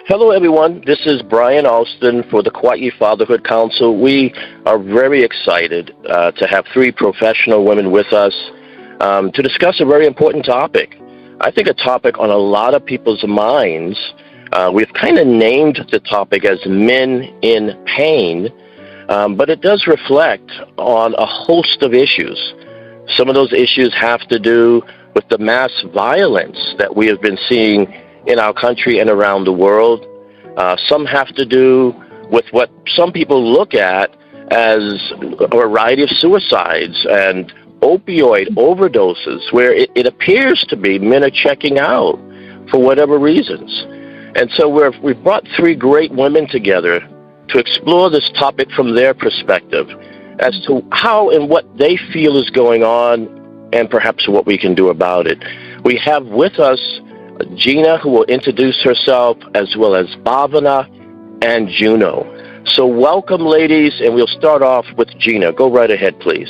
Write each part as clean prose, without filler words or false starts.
Hello, everyone. This is Brian Alston for the Kauai Fatherhood Council. We are very excited to have three professional women with us to discuss a very important topic. I think a topic on a lot of people's minds. We've kind of named the topic as Men in Pain, but it does reflect on a host of issues. Some of those issues have to do with the mass violence that we have been seeing in our country and around the world. Some have to do with what some people look at as a variety of suicides and opioid overdoses, where it appears to be men are checking out for whatever reasons. And so we've brought three great women together to explore this topic from their perspective as to how and what they feel is going on and perhaps what we can do about it. We have with us Gina, who will introduce herself, as well as Bhavana and Juno. So welcome, ladies, and we'll start off with Gina. Go right ahead, please.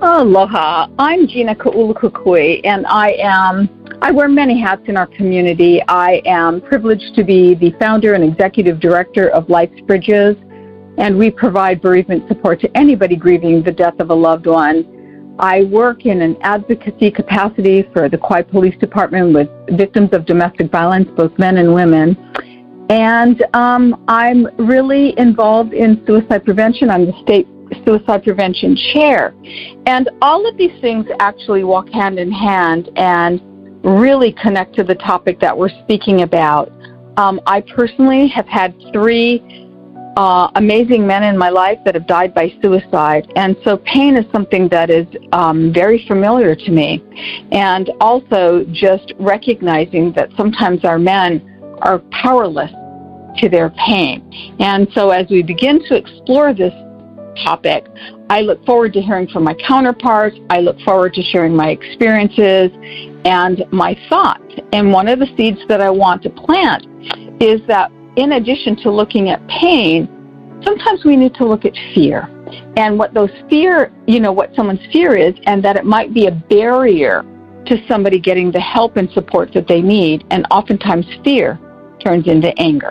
Aloha. I'm Gina Kaulukukui, and I wear many hats in our community. I am privileged to be the founder and executive director of Life's Bridges, and we provide bereavement support to anybody grieving the death of a loved one. I work in an advocacy capacity for the Kauai Police Department with victims of domestic violence, both men and women. And I'm really involved in suicide prevention. I'm the state suicide prevention chair. And all of these things actually walk hand in hand and really connect to the topic that we're speaking about. I personally have had three amazing men in my life that have died by suicide. And so pain is something that is very familiar to me. And also just recognizing that sometimes our men are powerless to their pain. And so as we begin to explore this topic, I look forward to hearing from my counterparts. I look forward to sharing my experiences and my thoughts. And one of the seeds that I want to plant is that in addition to looking at pain, sometimes we need to look at fear and what those fear, what someone's fear is, and that it might be a barrier to somebody getting the help and support that they need. And oftentimes fear turns into anger.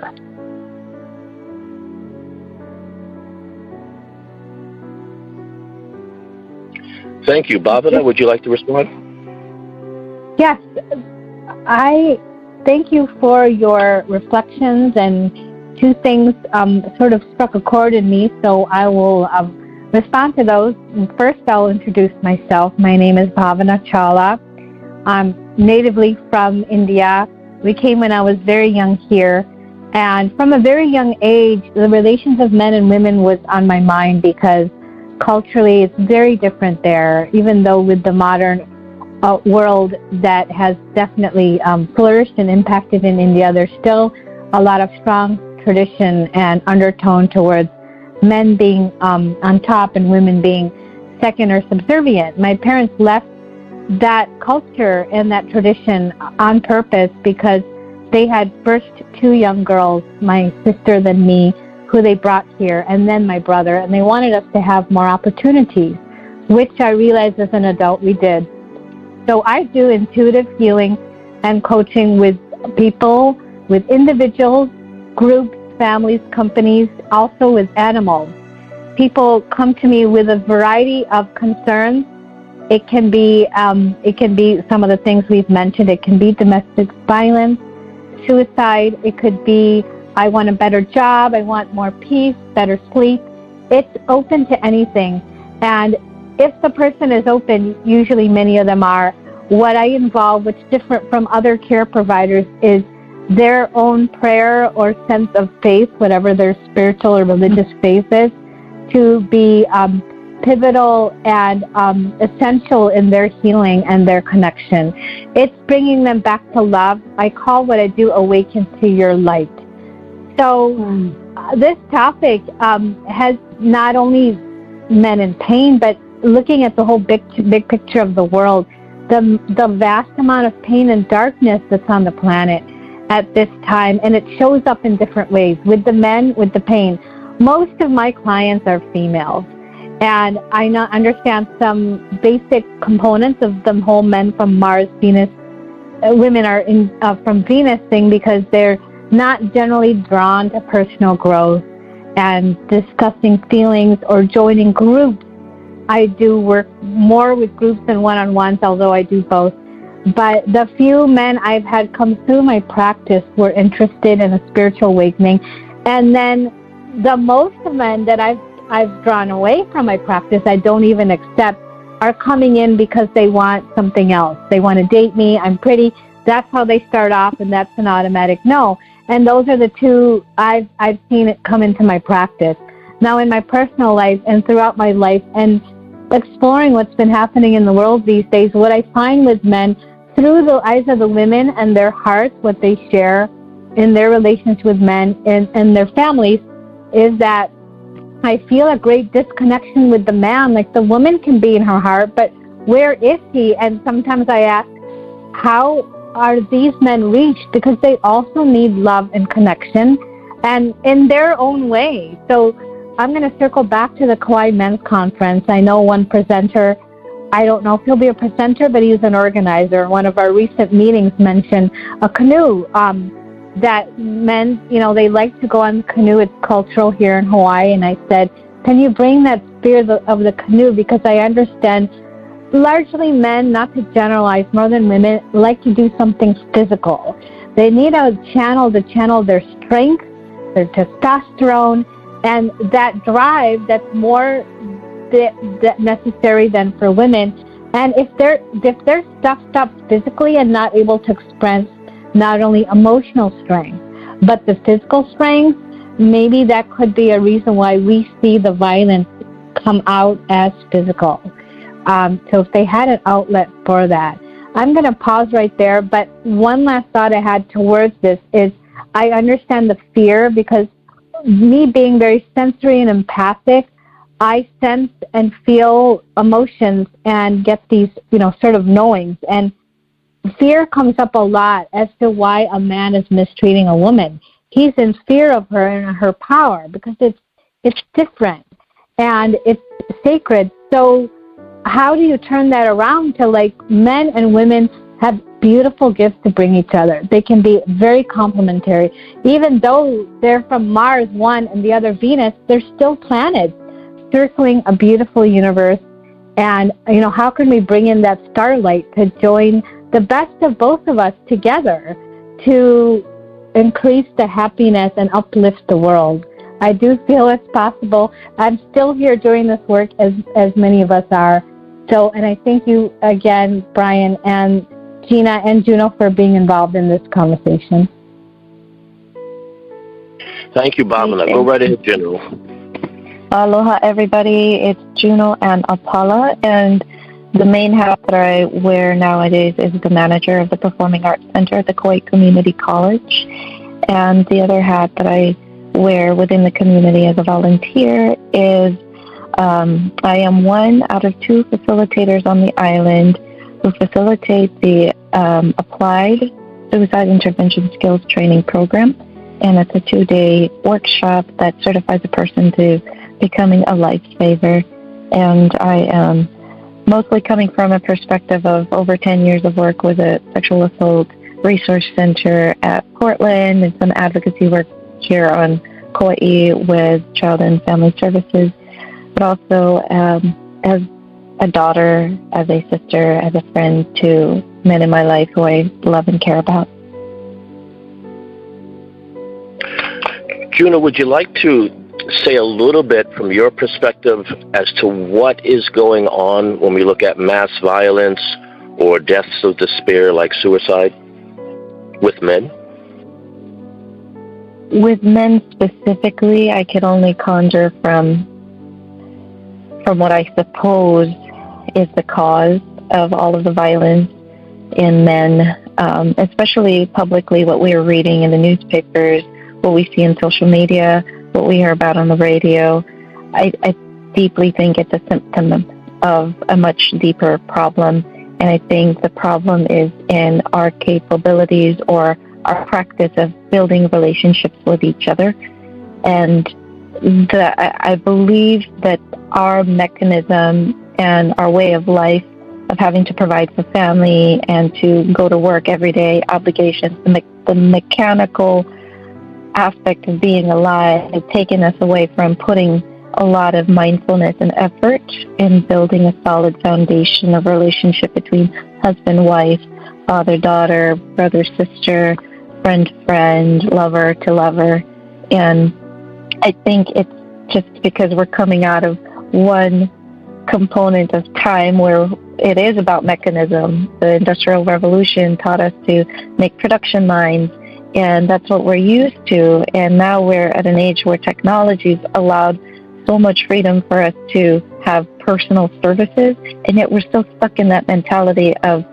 Thank you. Bhavana, would you like to respond? Yes. I thank you for your reflections, and two things sort of struck a chord in me, so I will respond to those. First, I'll introduce myself. My name is Bhavana Chawla. I'm natively from India. We came when I was very young here, and from a very young age, the relations of men and women was on my mind because culturally it's very different there, even though with the modern world that has definitely flourished and impacted in India, there's still a lot of strong tradition and undertone towards men being on top and women being second or subservient. My parents left that culture and that tradition on purpose because they had first two young girls, my sister then me, who they brought here, and then my brother, and they wanted us to have more opportunities, which I realized as an adult we did. So I do intuitive healing and coaching with people, with individuals, groups, families, companies, also with animals. People come to me with a variety of concerns. It can be some of the things we've mentioned. It can be domestic violence, suicide. It could be, I want a better job. I want more peace, better sleep. It's open to anything. And if the person is open, usually many of them are, what I involve, which is different from other care providers, is their own prayer or sense of faith, whatever their spiritual or religious faith is, to be pivotal and essential in their healing and their connection. It's bringing them back to love. I call what I do awaken to your light. So this topic has not only men in pain, but looking at the whole big picture of the world, the vast amount of pain and darkness that's on the planet at this time, and it shows up in different ways. With the men, with the pain, most of my clients are females, and I understand some basic components of the whole men from Mars, Venus, women are from Venus thing, because they're not generally drawn to personal growth and discussing feelings or joining groups. I do work more with groups than one-on-ones, although I do both. But the few men I've had come through my practice were interested in a spiritual awakening. And then the most men that I've drawn away from my practice, I don't even accept, are coming in because they want something else. They want to date me, I'm pretty. That's how they start off, and that's an automatic no. And those are the two I've seen it come into my practice. Now in my personal life and throughout my life and exploring what's been happening in the world these days, what I find with men through the eyes of the women and their hearts, what they share in their relations with men and their families, is that I feel a great disconnection with the man. Like the woman can be in her heart, but where is he? And sometimes I ask, how are these men reached? Because they also need love and connection, and in their own way. So I'm going to circle back to the Kauai Men's Conference. I know one presenter, I don't know if he'll be a presenter, but he's an organizer. One of our recent meetings mentioned a canoe, that men, they like to go on the canoe. It's cultural here in Hawaii. And I said, can you bring that spirit of the canoe? Because I understand largely men, not to generalize, more than women, like to do something physical. They need a channel to channel their strength, their testosterone, and that drive that's more necessary than for women. And if they're stuffed up physically and not able to express not only emotional strength, but the physical strength, maybe that could be a reason why we see the violence come out as physical. So if they had an outlet for that. I'm going to pause right there, but one last thought I had towards this is I understand the fear, because me being very sensory and empathic, I sense and feel emotions and get these, sort of knowings. And fear comes up a lot as to why a man is mistreating a woman. He's in fear of her and her power because it's different and it's sacred. So how do you turn that around to, like, men and women have beautiful gifts to bring each other? They can be very complementary. Even though they're from Mars, one, and the other Venus, they're still planets circling a beautiful universe. And, how can we bring in that starlight to join the best of both of us together to increase the happiness and uplift the world? I do feel it's possible. I'm still here doing this work as many of us are. So, and I thank you again, Brian and Gina and Juno, for being involved in this conversation. Thank you, Bhavana. Go right ahead, General. Aloha, everybody. It's Juno and Apala, and the main hat that I wear nowadays is the manager of the Performing Arts Center at the Kauai Community College. And the other hat that I wear within the community as a volunteer is I am one out of two facilitators on the island who facilitate the Applied Suicide Intervention Skills Training Program. And it's a 2-day workshop that certifies a person to becoming a lifesaver. And I am mostly coming from a perspective of over 10 years of work with a sexual assault resource center at Portland and some advocacy work here on Kauai with Child and Family Services, but also as a daughter, as a sister, as a friend to men in my life who I love and care about. Juno, would you like to say a little bit from your perspective as to what is going on when we look at mass violence or deaths of despair like suicide with men? With men specifically, I can only conjure from what I suppose is the cause of all of the violence in men, especially publicly, what we are reading in the newspapers, what we see in social media, what we hear about on the radio. I deeply think it's a symptom of a much deeper problem, and I think the problem is in our capabilities or our practice of building relationships with each other. And I believe that our mechanism and our way of life of having to provide for family and to go to work every day, obligations, the mechanical aspect of being alive has taken us away from putting a lot of mindfulness and effort in building a solid foundation of relationship between husband, wife, father, daughter, brother, sister, friend, friend, lover to lover. And I think it's just because we're coming out of one component of time where it is about mechanism. The Industrial Revolution taught us to make production lines, and that's what we're used to. And now we're at an age where technology's allowed so much freedom for us to have personal services, and yet we're still stuck in that mentality of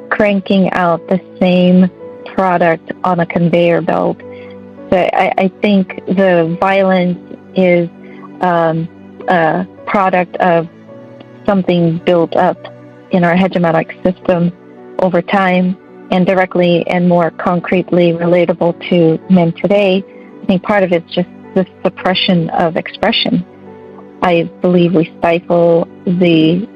cranking out the same product on a conveyor belt. So I think the violence is a product of something built up in our hegemonic system over time, and directly and more concretely relatable to men today. I think part of it's just the suppression of expression. I believe we stifle the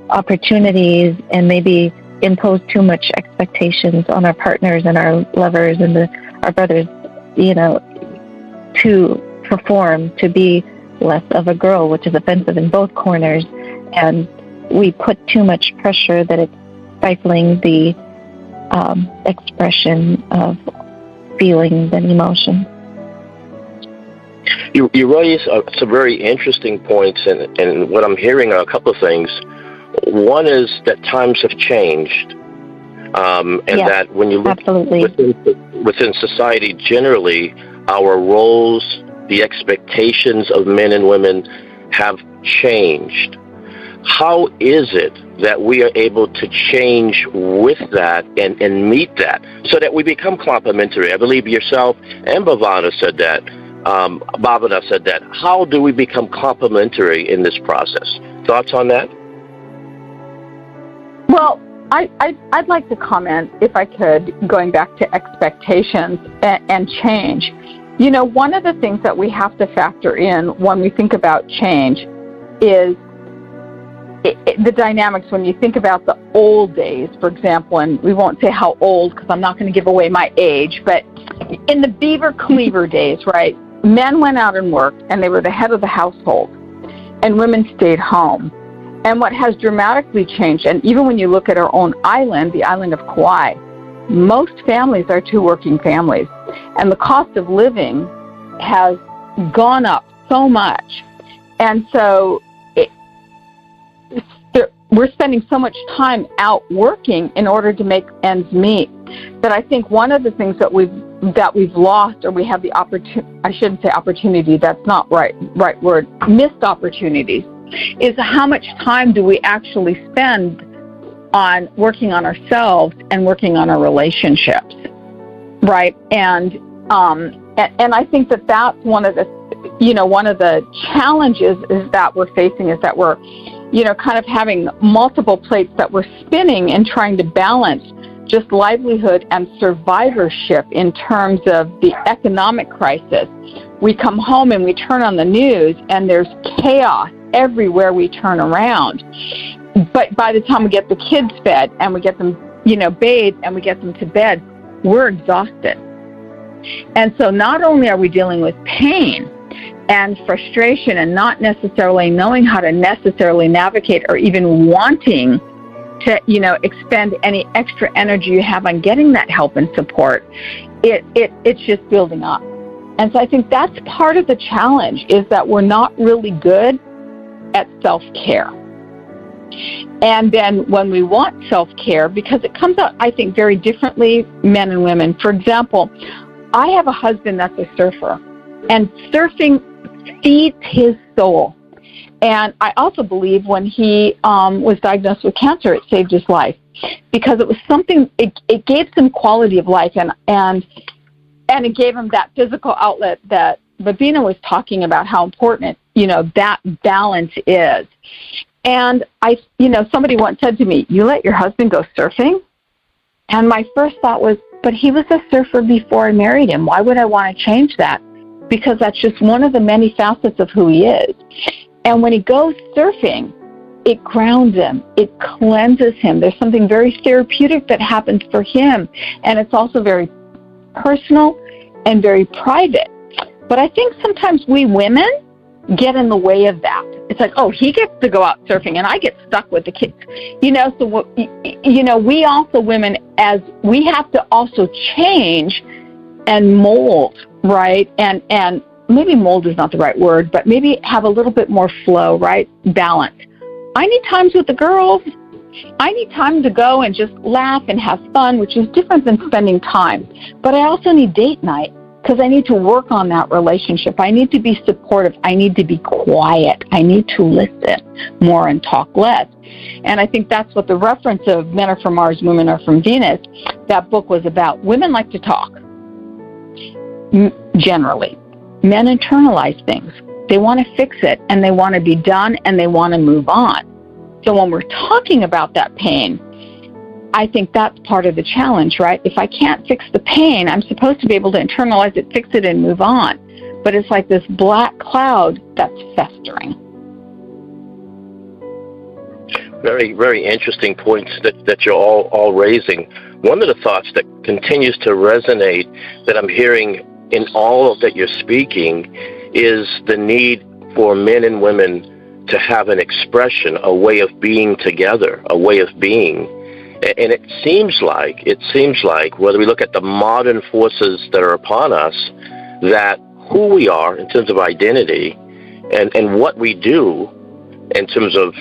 opportunities and maybe impose too much expectations on our partners and our lovers and our brothers, to perform, to be less of a girl, which is offensive in both corners. And we put too much pressure that it's stifling the expression of feelings and emotions. You raise some very interesting points, and what I'm hearing are a couple of things. One is that times have changed, and yes, that when you look within society generally, our roles, the expectations of men and women have changed. How is it that we are able to change with that and meet that so that we become complementary? I believe yourself and Bhavana said that. Bhavana said that. How do we become complementary in this process? Thoughts on that? Well, I'd like to comment, if I could, going back to expectations and change. One of the things that we have to factor in when we think about change is the dynamics. When you think about the old days, for example, and we won't say how old because I'm not going to give away my age, but in the beaver cleaver days, right, men went out and worked, and they were the head of the household, and women stayed home. And what has dramatically changed, and even when you look at our own island, the island of Kauai, most families are two working families, and the cost of living has gone up so much. And so we're spending so much time out working in order to make ends meet that I think one of the things that we've lost, or we have the opportunity, I shouldn't say opportunity, that's not right word, missed opportunities, is how much time do we actually spend on working on ourselves and working on our relationships, right? And I think that that's one of the challenges is that we're facing, is that we're kind of having multiple plates that we're spinning and trying to balance just livelihood and survivorship in terms of the economic crisis. We come home and we turn on the news and there's chaos everywhere we turn around. But by the time we get the kids fed and we get them, bathed and we get them to bed, we're exhausted. And so not only are we dealing with pain and frustration and not necessarily knowing how to necessarily navigate or even wanting to, expend any extra energy you have on getting that help and support, it's just building up. And so I think that's part of the challenge, is that we're not really good at self-care. And then when we want self-care, because it comes out, I think, very differently, men and women. For example, I have a husband that's a surfer, and surfing feeds his soul. And I also believe when he was diagnosed with cancer, it saved his life, because it was something, it gave some quality of life, and it gave him that physical outlet that Bhavana was talking about, how important, that balance is. And somebody once said to me, "You let your husband go surfing?" And my first thought was, but he was a surfer before I married him. Why would I want to change that? Because that's just one of the many facets of who he is. And when he goes surfing, it grounds him. It cleanses him. There's something very therapeutic that happens for him. And it's also very personal. and very private. But I think sometimes we women get in the way of that. It's like, oh, he gets to go out surfing and I get stuck with the kids. So, we also women, as we have to also change and mold, right? And maybe mold is not the right word, but maybe have a little bit more flow, right? Balance. I need times with the girls. I need time to go and just laugh and have fun, which is different than spending time. But I also need date night because I need to work on that relationship. I need to be supportive. I need to be quiet. I need to listen more and talk less. And I think that's what the reference of Men Are From Mars, Women Are From Venus, that book was about. Women like to talk, generally. Men internalize things. They want to fix it, and they want to be done, and they want to move on. So when we're talking about that pain, I think that's part of the challenge, right? If I can't fix the pain, I'm supposed to be able to internalize it, fix it, and move on. But it's like this black cloud that's festering. Very, very interesting points that you're all raising. One of the thoughts that continues to resonate that I'm hearing in all of that you're speaking is the need for men and women to have an expression, a way of being together, a way of being. And it seems like, whether we look at the modern forces that are upon us, that who we are in terms of identity and what we do in terms of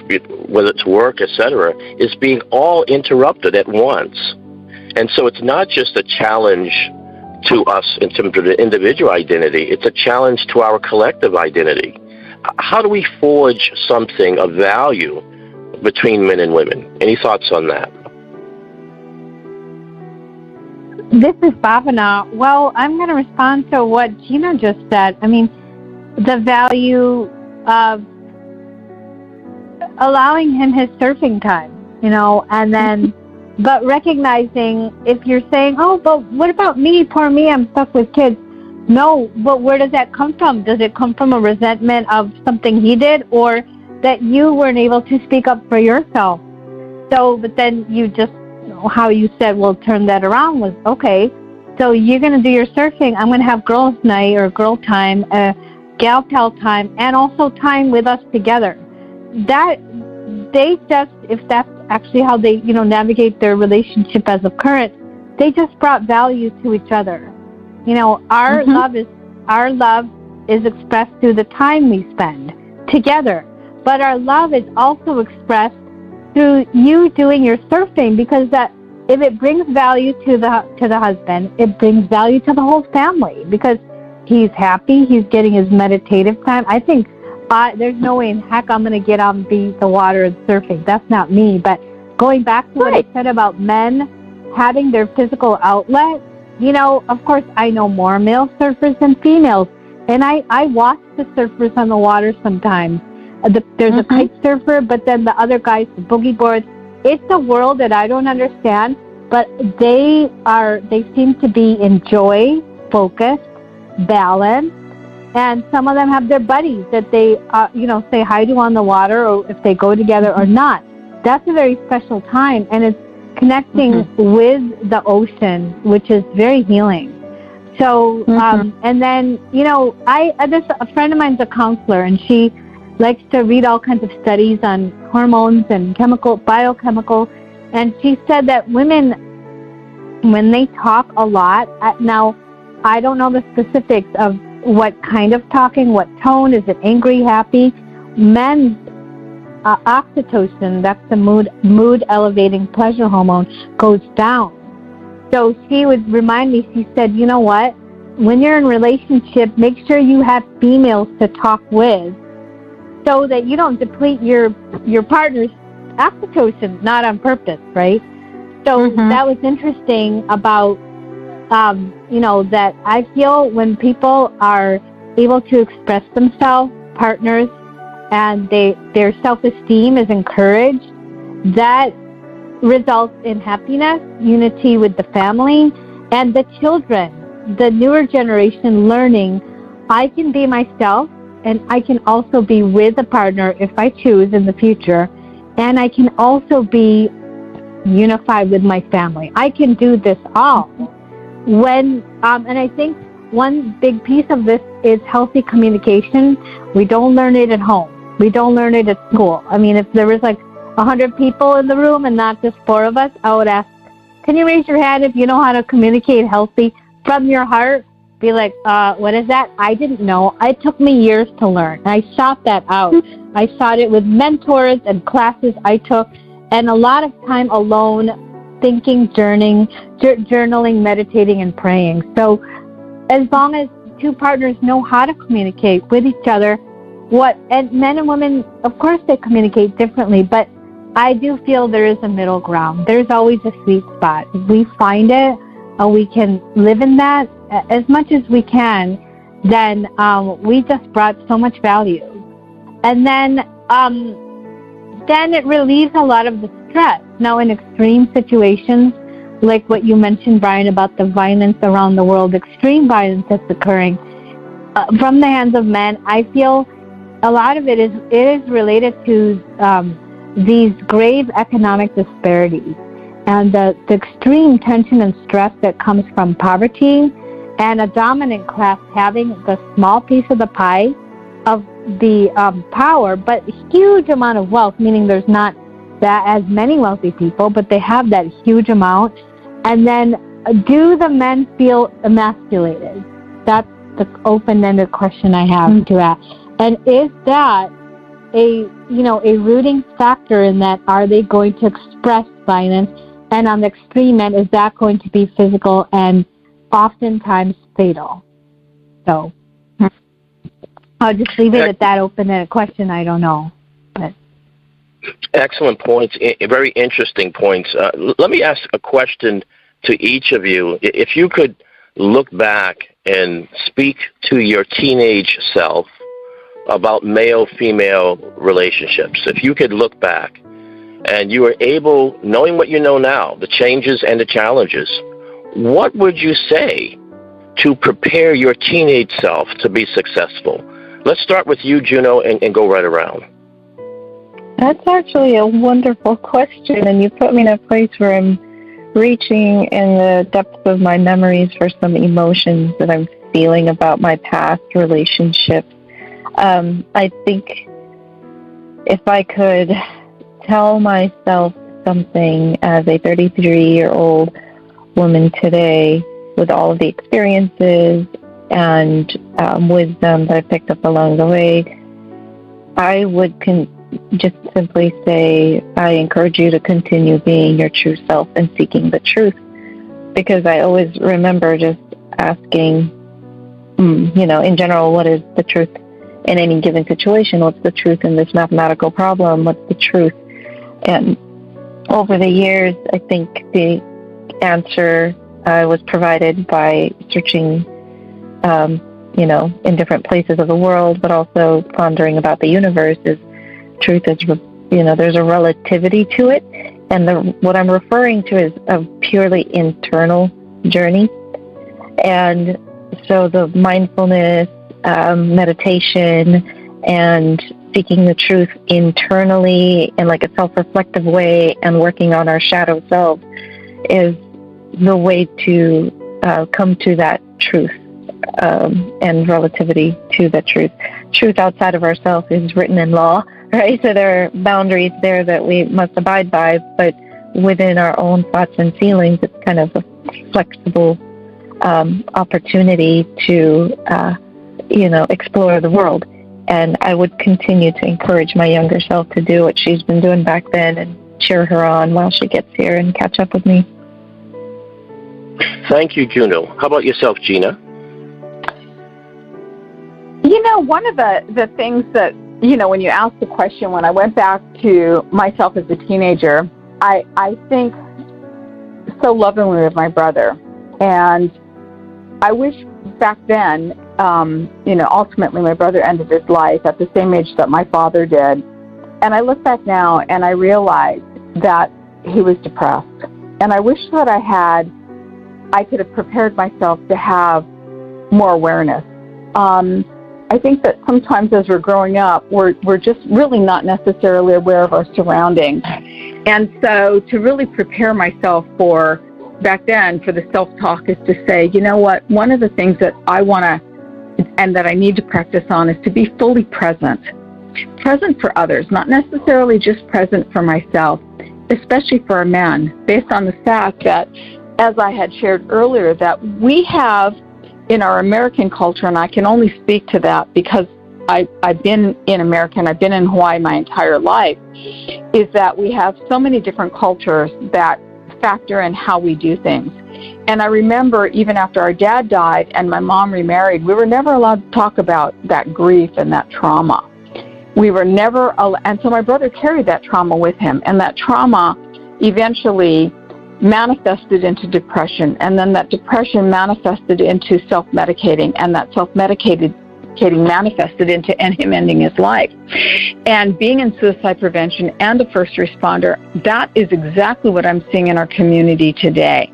whether it's work, etc., is being all interrupted at once. And so it's not just a challenge to us in terms of the individual identity, it's a challenge to our collective identity. How do we forge something of value between men and women? Any thoughts on that? This is Bhavana. Well, I'm going to respond to what Gina just said. I mean, the value of allowing him his surfing time, and then, but recognizing if you're saying, oh, but what about me? Poor me, I'm stuck with kids. No, but where does that come from? Does it come from a resentment of something he did, or that you weren't able to speak up for yourself? So, but then you just, how you said, well, turn that around was, okay, so you're going to do your surfing. I'm going to have girls' night or girl time, gal pal time, and also time with us together. That, they just, if that's actually how they, navigate their relationship as of current, they just brought value to each other. Our love is expressed through the time we spend together, but our love is also expressed through you doing your surfing, because that, if it brings value to the husband, it brings value to the whole family, because he's happy, he's getting his meditative time. I think there's no way in heck I'm going to get on the water and surfing. That's not me. But going back to what I said about men having their physical outlet, of course, I know more male surfers than females, and I watch the surfers on the water sometimes. There's a kite surfer, but then the other guys, the boogie boards. It's a world that I don't understand, but they seem to be in joy, focused, balanced, and some of them have their buddies that they, say hi to on the water, or if they go together or not. That's a very special time, and it's connecting with the ocean, which is very healing. So, and then, a friend of mine's a counselor, and she likes to read all kinds of studies on hormones and biochemical, and she said that women, when they talk a lot, now, I don't know the specifics of what kind of talking, what tone, is it angry, happy? Men's oxytocin, that's the mood elevating pleasure hormone, goes down. So she would remind me, she said, you know what, when you're in a relationship, make sure you have females to talk with so that you don't deplete your partner's oxytocin, not on purpose, right? So that was interesting about, that I feel when people are able to express themselves, partners, and their self-esteem is encouraged, that results in happiness, unity with the family, and the children, the newer generation learning, I can be myself, and I can also be with a partner if I choose in the future, and I can also be unified with my family. I can do this all. And I think one big piece of this is healthy communication. We don't learn it at home. We don't learn it at school. I mean, if there was like 100 people in the room and not just 4 of us, I would ask, can you raise your hand if you know how to communicate healthy from your heart? Be like, what is that? I didn't know. It took me years to learn. I sought that out. I sought it with mentors and classes I took, and a lot of time alone, thinking, journaling, meditating, and praying. So as long as 2 partners know how to communicate with each other, and men and women, of course, they communicate differently, but I do feel there is a middle ground. There's always a sweet spot. If we find it, we can live in that as much as we can, then we just brought so much value. And then it relieves a lot of the stress. Now, in extreme situations, like what you mentioned, Brian, about the violence around the world, extreme violence that's occurring from the hands of men, I feel a lot of it is related to these grave economic disparities and the extreme tension and stress that comes from poverty and a dominant class having the small piece of the pie of the power, but huge amount of wealth, meaning there's not that as many wealthy people, but they have that huge amount. And then do the men feel emasculated? That's the open-ended question I have to ask. And is that a rooting factor in that? Are they going to express violence? And on the extreme end, is that going to be physical and oftentimes fatal? So I'll just leave it at that open-ended question. I don't know. But. Excellent points. Very interesting points. Let me ask a question to each of you. If you could look back and speak to your teenage self about male-female relationships, if you could look back and you were able, knowing what you know now, the changes and the challenges, what would you say to prepare your teenage self to be successful? Let's start with you, Juno, and go right around. That's actually a wonderful question, and you put me in a place where I'm reaching in the depths of my memories for some emotions that I'm feeling about my past relationships. I think if I could tell myself something as a 33-year-old woman today with all of the experiences and wisdom that I picked up along the way, I would just simply say, I encourage you to continue being your true self and seeking the truth. Because I always remember just asking, in general, what is the truth in any given situation? What's the truth in this mathematical problem? What's the truth? And over the years, I think the answer was provided by searching, in different places of the world, but also pondering about the universe. Is truth is, there's a relativity to it. And what I'm referring to is a purely internal journey. And so the mindfulness, meditation, and seeking the truth internally in like a self-reflective way and working on our shadow self is the way to come to that truth and relativity to the truth. Truth outside of ourselves is written in law, right? So there are boundaries there that we must abide by, but within our own thoughts and feelings, it's kind of a flexible opportunity to, explore the world. And I would continue to encourage my younger self to do what she's been doing back then and cheer her on while she gets here and catch up with me. Thank you, Juno. How about yourself, Gina? One of the things that, when you asked the question, when I went back to myself as a teenager, I think so lovingly of my brother. And I wish back then, ultimately my brother ended his life at the same age that my father did. And I look back now and I realize that he was depressed. And I wish that I could have prepared myself to have more awareness. I think that sometimes as we're growing up, we're just really not necessarily aware of our surroundings. And so to really prepare myself for back then for the self-talk is to say, you know what, one of the things that I want to and that I need to practice on is to be fully present for others, not necessarily just present for myself, especially for our men, based on the fact that, as I had shared earlier, that we have in our American culture, and I can only speak to that because I've been in America and I've been in Hawaii my entire life, is that we have so many different cultures that factor in how we do things. And I remember even after our dad died and my mom remarried, we were never allowed to talk about that grief and that trauma. We were never, and so my brother carried that trauma with him, and that trauma eventually manifested into depression, and then that depression manifested into self-medicating, and that self-medicating manifested into him ending his life. And being in suicide prevention and a first responder, that is exactly what I'm seeing in our community today.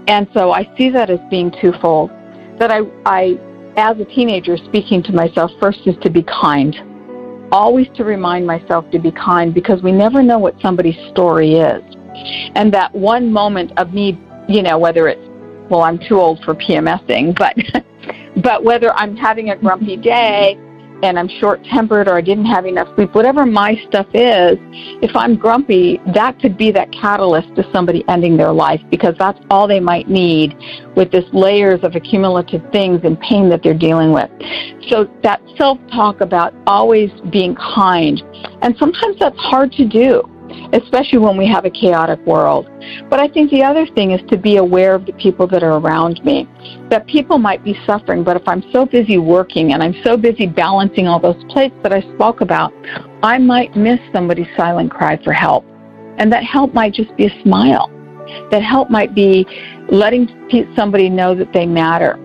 And so I see that as being twofold. That I as a teenager, speaking to myself first is to be kind. Always to remind myself to be kind, because we never know what somebody's story is. And that one moment of me, whether it's, well, I'm too old for PMSing, but whether I'm having a grumpy day and I'm short-tempered or I didn't have enough sleep, whatever my stuff is, if I'm grumpy, that could be that catalyst to somebody ending their life, because that's all they might need with this layers of accumulative things and pain that they're dealing with. So that self-talk about always being kind, and sometimes that's hard to do, especially when we have a chaotic world. But I think the other thing is to be aware of the people that are around me, that people might be suffering, but if I'm so busy working and I'm so busy balancing all those plates that I spoke about, I might miss somebody's silent cry for help. And that help might just be a smile. That help might be letting somebody know that they matter.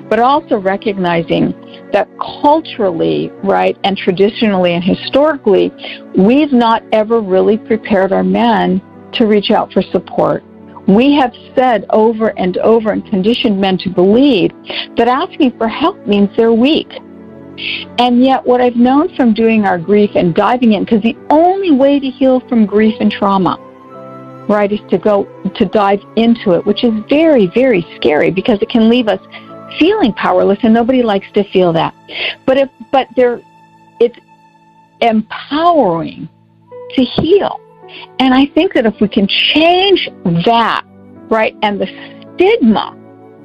But also recognizing that culturally, right, and traditionally and historically, we've not ever really prepared our men to reach out for support. We have said over and over and conditioned men to believe that asking for help means they're weak. And yet what I've known from doing our grief and diving in, because the only way to heal from grief and trauma, right, is to dive into it, which is very, very scary, because it can leave us feeling powerless, and nobody likes to feel that. But it's empowering to heal. And I think that if we can change that, right, and the stigma,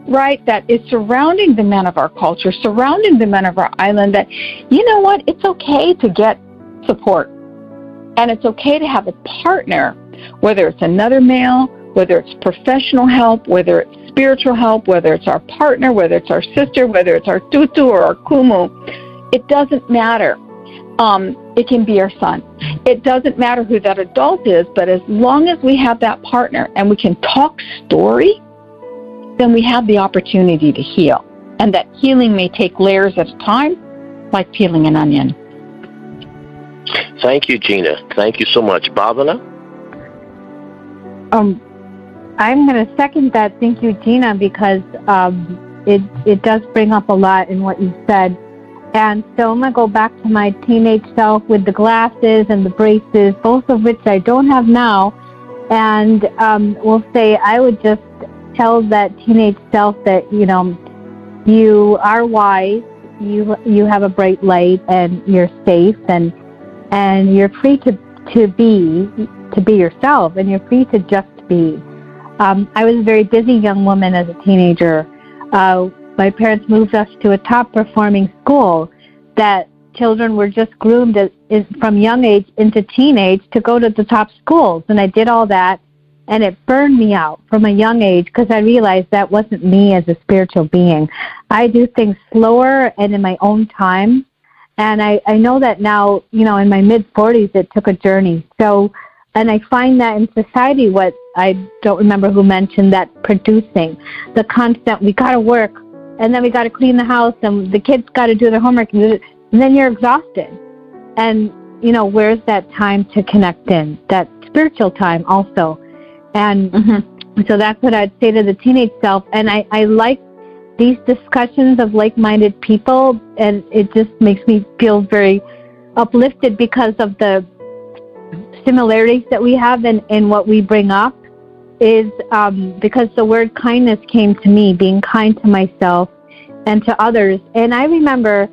right, that is surrounding the men of our culture, surrounding the men of our island, that, you know what, it's okay to get support. And it's okay to have a partner, whether it's another male, whether it's professional help, whether it's spiritual help, whether it's our partner, whether it's our sister, whether it's our tutu or our kumu. It doesn't matter. It can be our son. It doesn't matter who that adult is, but as long as we have that partner and we can talk story, then we have the opportunity to heal. And that healing may take layers at a time, like peeling an onion. Thank you, Gina. Thank you so much. Bhavana? I'm going to second that. Thank you, Gina, because it does bring up a lot in what you said. And so I'm going to go back to my teenage self with the glasses and the braces, both of which I don't have now. And we'll say I would just tell that teenage self that, you are wise, you have a bright light, and you're safe, and you're free to be yourself, and you're free to just be. I was a very busy young woman as a teenager. My parents moved us to a top-performing school that children were just groomed from young age into teenage to go to the top schools. And I did all that, and it burned me out from a young age, because I realized that wasn't me as a spiritual being. I do things slower and in my own time. And I know that now, in my mid-40s, it took a journey. And I find that in society, what I don't remember who mentioned, that producing, the constant, we got to work, and then we got to clean the house, and the kids got to do their homework, and then you're exhausted. And, where's that time to connect in, that spiritual time also? And so that's what I'd say to the teenage self. And I like these discussions of like-minded people, and it just makes me feel very uplifted because of the similarities that we have in what we bring up. is because the word kindness came to me, being kind to myself and to others. And I remember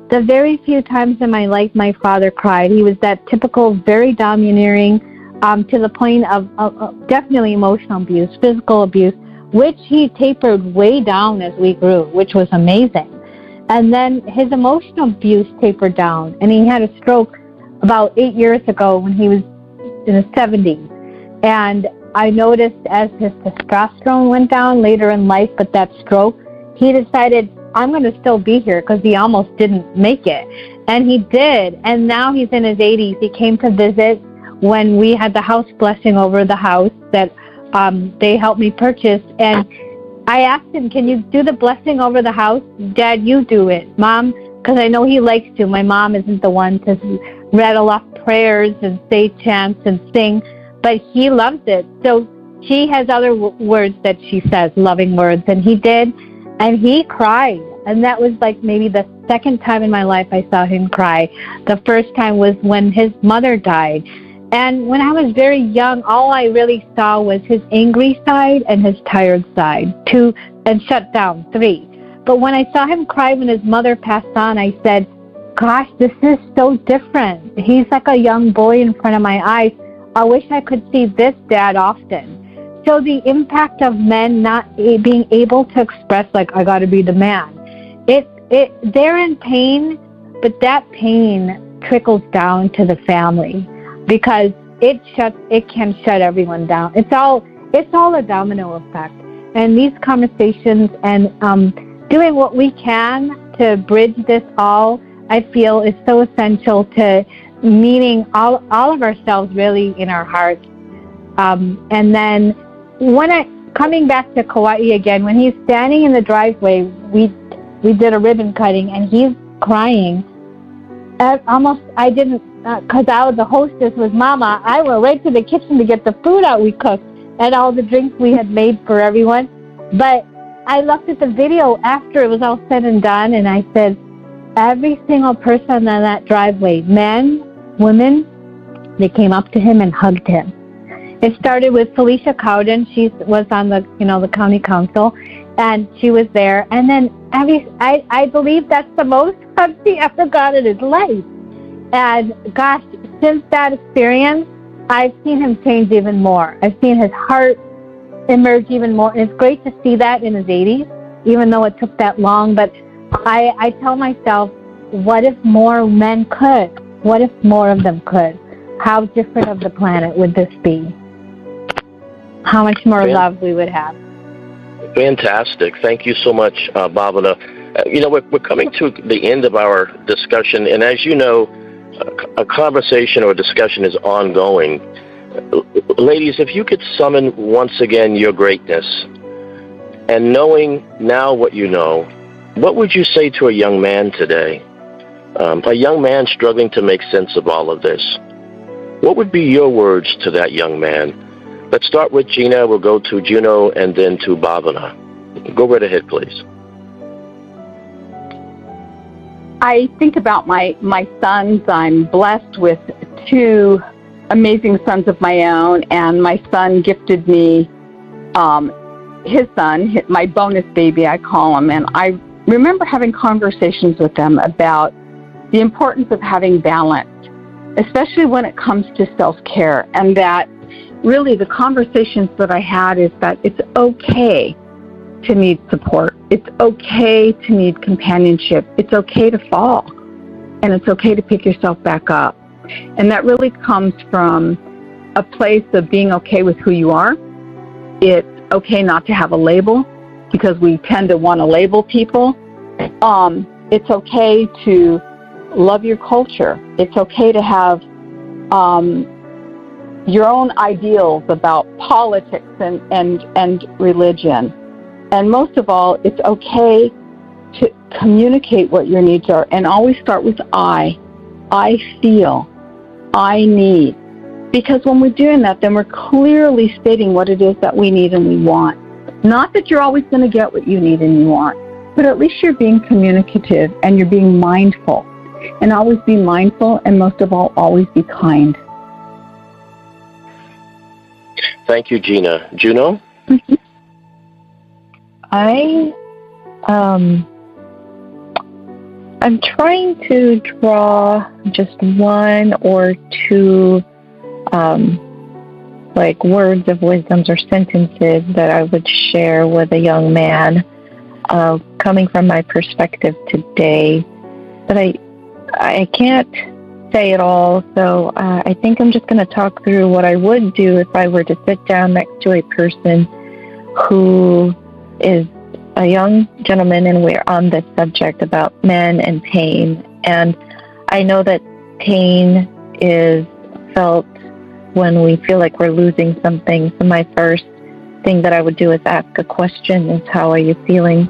the very few times in my life my father cried. He was that typical, very domineering, to the point of definitely emotional abuse, physical abuse, which he tapered way down as we grew, which was amazing. And then his emotional abuse tapered down, and he had a stroke about 8 years ago when he was in his 70s. And I noticed as his testosterone went down later in life, but that stroke, he decided, I'm going to still be here, because he almost didn't make it. And he did. And now he's in his 80s. He came to visit when we had the house blessing over the house that they helped me purchase. And I asked him, can you do the blessing over the house? Dad, you do it. Mom, because I know he likes to. My mom isn't the one to rattle off prayers and say chants and sing, but he loves it. So she has other words that she says, loving words, and he did, and he cried. And that was like maybe the second time in my life I saw him cry. The first time was when his mother died. And when I was very young, all I really saw was his angry side and his tired side, 2, and shut down, 3. But when I saw him cry when his mother passed on, I said, gosh, this is so different. He's like a young boy in front of my eyes. I wish I could see this dad often. So the impact of men not being able to express, like, I got to be the man. They're in pain, but that pain trickles down to the family, because it can shut everyone down. It's all a domino effect. And these conversations and doing what we can to bridge this all, I feel, is so essential to meeting all of ourselves really in our hearts. And then coming back to Kauai again, when he's standing in the driveway, we did a ribbon cutting, and he's crying. I didn't, because the hostess was Mama. I went right to the kitchen to get the food out we cooked and all the drinks we had made for everyone. But I looked at the video after it was all said and done, and I said, every single person on that driveway, men, women, they came up to him and hugged him. It started with Felicia Cowden. She was on the county council, and she was there. And then I believe that's the most hugs he ever got in his life. And gosh, since that experience, I've seen him change even more. I've seen his heart emerge even more. And it's great to see that in his 80s, even though it took that long. But I tell myself, what if more men could? What if more of them could? How different of the planet would this be? How much more love we would have. Fantastic. Thank you so much, Bhavana. We're coming to the end of our discussion, and as you know, a conversation or a discussion is ongoing. Ladies, if you could summon once again your greatness, and knowing now what you know, what would you say to a young man today? A young man struggling to make sense of all of this. What would be your words to that young man? Let's start with Gina. We'll go to Juno and then to Bhavana. Go right ahead, please. I think about my sons. I'm blessed with 2 amazing sons of my own, and my son gifted me his son, my bonus baby, I call him, and I remember having conversations with them about the importance of having balance, especially when it comes to self-care, and that really the conversations that I had is that it's okay to need support. It's okay to need companionship. It's okay to fall, and it's okay to pick yourself back up. And that really comes from a place of being okay with who you are. It's okay not to have a label, because we tend to want to label people. It's okay to love your culture. It's okay to have your own ideals about politics and religion. And most of all, it's okay to communicate what your needs are, and always start with I feel, I need. Because when we're doing that, then we're clearly stating what it is that we need and we want. Not that you're always going to get what you need and you want, but at least you're being communicative and you're being mindful. And always be mindful, and most of all, always be kind. Thank you, Gina. Juno? I'm trying to draw just one or two words of wisdoms or sentences that I would share with a young man coming from my perspective today. But I can't say it all, so I think I'm just going to talk through what I would do if I were to sit down next to a person who is a young gentleman and we're on this subject about men and pain. And I know that pain is felt when we feel like we're losing something. So my first thing that I would do is ask a question is, how are you feeling?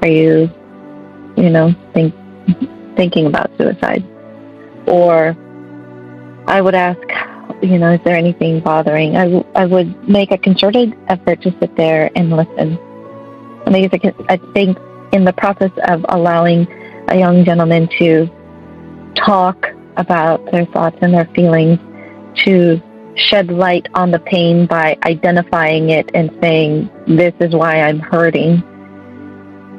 Are you, thinking about suicide? Or I would ask, is there anything bothering? I would make a concerted effort to sit there and listen. I think in the process of allowing a young gentleman to talk about their thoughts and their feelings, to shed light on the pain by identifying it and saying, this is why I'm hurting,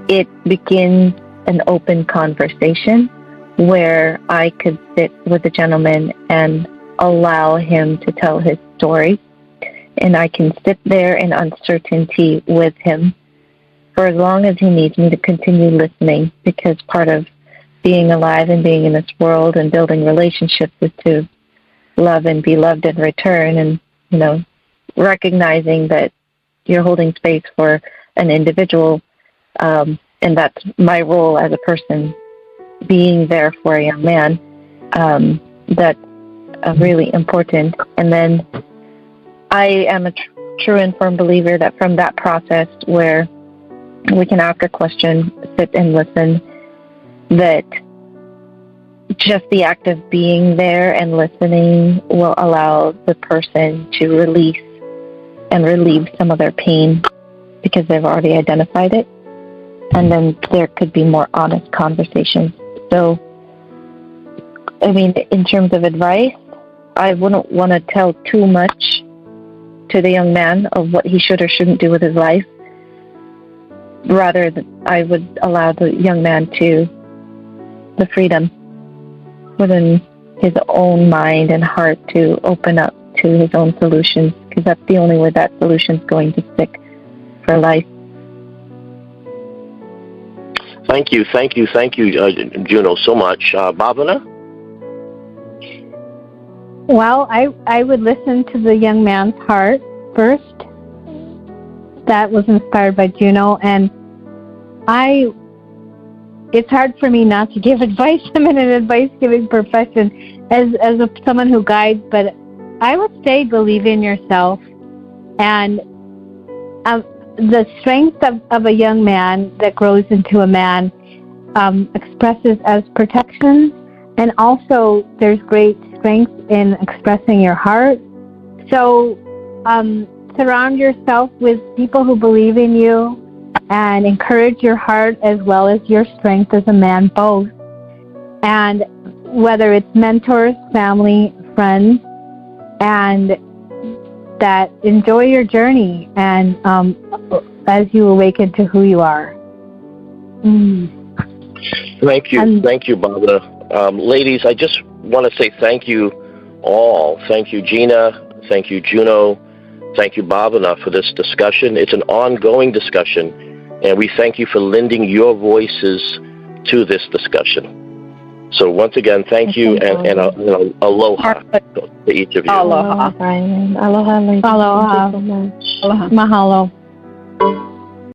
it begins an open conversation where I could sit with the gentleman and allow him to tell his story. And I can sit there in uncertainty with him for as long as he needs me to continue listening, because part of being alive and being in this world and building relationships is to love and be loved in return, and recognizing that you're holding space for an individual, and that's my role as a person, being there for a young man. That's really important. And then I am a true and firm believer that from that process where we can ask a question, sit and listen, that just the act of being there and listening will allow the person to release and relieve some of their pain because they've already identified it. And then there could be more honest conversations. So, in terms of advice, I wouldn't want to tell too much to the young man of what he should or shouldn't do with his life. Rather, I would allow the young man to the freedom within his own mind and heart to open up to his own solutions, because that's the only way that solution is going to stick for life. Thank you, Juno, so much. Bhavana? Well, I would listen to the young man's heart first. That was inspired by Juno, and it's hard for me not to give advice. I'm in an advice-giving profession as someone who guides, but I would say believe in yourself. And the strength of a young man that grows into a man expresses as protection, and also there's great strength in expressing your heart. So surround yourself with people who believe in you and encourage your heart as well as your strength as a man, both. And whether it's mentors, family, friends, and that enjoy your journey and as you awaken to who you are. Thank you, Bhavana. Ladies, I just want to say thank you all. Thank you, Gina. Thank you, Juno. Thank you, Bhavana, for this discussion. It's an ongoing discussion, and we thank you for lending your voices to this discussion. So once again, thank you, and aloha to each of you. Aloha. Aloha. Aloha. Thank you so much. Aloha. Mahalo.